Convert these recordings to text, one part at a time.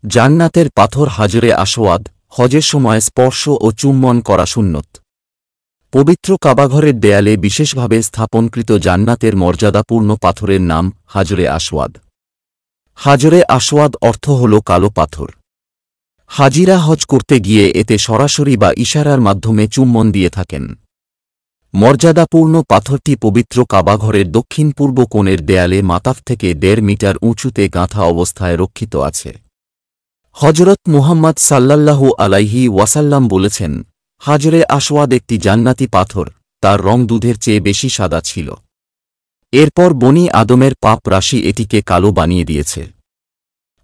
জান্নাতের পাথর হাজরে আসওয়াদ, হজের সময় স্পর্শ ও চুম্বন করা সুন্নত। পবিত্র কাবাঘরের দেয়ালে বিশেষভাবে স্থাপনকৃত জান্নাতের মর্যাদাপূর্ণ পাথরের নাম হাজরে আসওয়াদ। হাজরে আসওয়াদ অর্থ হল কালো পাথর। হাজিরা হজ করতে গিয়ে এতে সরাসরি বা ইশারার মাধ্যমে চুম্বন দিয়ে থাকেন। মর্যাদাপূর্ণ পাথরটি পবিত্র কাবাঘরের দক্ষিণ পূর্ব কোণের দেয়ালে মাতাফ থেকে 1.5 মিটার উঁচুতে গাঁথা অবস্থায় রক্ষিত আছে। হজরত মুহাম্মদ সাল্লাল্লাহু আলাইহি ওয়াসাল্লাম বলেছেন, হাজরে আসওয়াদ একটি জান্নাতি পাথর, তার রং দুধের চেয়ে বেশি সাদা ছিল। এরপর বনি আদমের পাপ রাশি এটিকে কালো বানিয়ে দিয়েছে।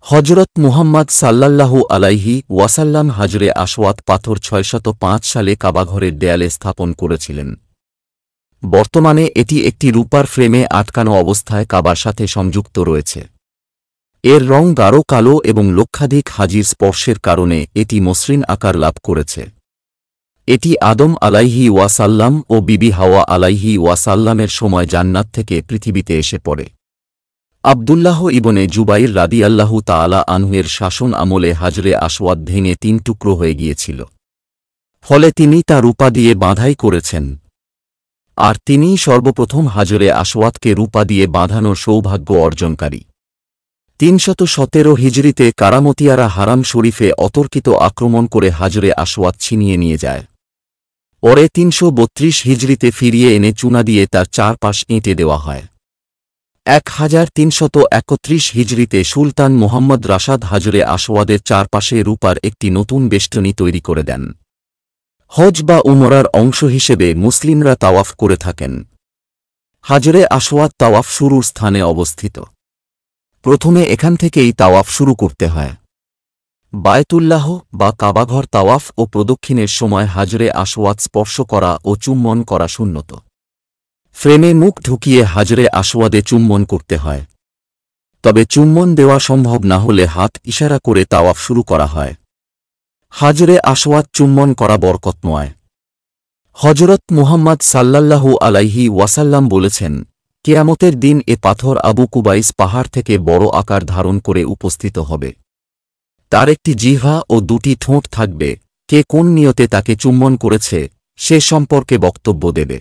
হজরত মুহাম্মদ সাল্লাল্লাহু আলাইহি ওয়াসাল্লাম হাজরে আসওয়াদ পাথর 605 সালে কাবাঘরের দেয়ালে স্থাপন করেছিলেন। বর্তমানে এটি একটি রূপার ফ্রেমে আটকানো অবস্থায় কাবার সাথে সংযুক্ত রয়েছে। এর রং গাঢ় কালো এবং লক্ষাধিক হাজির স্পর্শের কারণে এটি মসৃণ আকার লাভ করেছে। এটি আদম আলাইহি ওয়াসাল্লাম ও বিবি হাওয়া আলাইহি ওয়াসাল্লামের সময় জান্নাত থেকে পৃথিবীতে এসে পড়ে। আব্দুল্লাহ ইবনে জুবাইর রাদিয়াল্লাহু তাআলা আনহু-এর শাসন আমলে হাজরে আসওয়াদ ভেঙে 3 টুকরো হয়ে গিয়েছিল। ফলে তিনি তা রূপা দিয়ে বাঁধাই করেছেন। আর তিনিই সর্বপ্রথম হাজরে আসওয়াদকে রূপা দিয়ে বাঁধানোর সৌভাগ্য অর্জনকারী। 317 হিজরিতে কারামতিয়ারা হারাম শরীফে অতর্কিত আক্রমণ করে হাজরে আসওয়াদ ছিনিয়ে নিয়ে যায়। পরে 332 হিজরিতে ফিরিয়ে এনে চুনা দিয়ে তার চারপাশ এঁটে দেওয়া হয়। 1331 হিজরিতে সুলতান মুহাম্মদ রাশাদ হাজরে আসওয়াদের চারপাশে রূপার একটি নতুন বেষ্টনী তৈরি করে দেন। হজ বা উমরার অংশ হিসেবে মুসলিমরা তাওয়াফ করে থাকেন। হাজরে আসওয়াদ তাওয়াফ শুরুর স্থানে অবস্থিত। প্রথমে এখান থেকেই তাওয়াফ শুরু করতে হয়। বায়তুল্লাহ বা কাবাঘর তাওয়াফ ও প্রদক্ষিণের সময় হাজরে আসওয়াদ স্পর্শ করা ও চুম্বন করা সুন্নত। ফ্রেমে মুখ ঢুকিয়ে হাজরে আসওয়াদে চুম্বন করতে হয়। তবে চুম্বন দেওয়া সম্ভব না হলে হাত ইশারা করে তাওয়াফ শুরু করা হয়। হাজরে আসওয়াদ চুম্বন করা বরকতময়। হজরত মুহাম্মদ সাল্লাল্লাহু আলাইহি ওয়াসাল্লাম বলেছেন, কিয়ামতের দিন এ পাথর আবু কুবাইস পাহাড় থেকে বড় আকার ধারণ করে উপস্থিত হবে। তার একটি জিহ্বা ও 2টি ঠোঁট থাকবে। কে কোন নিয়তে তাকে চুম্বন করেছে সে সম্পর্কে বক্তব্য দেবে।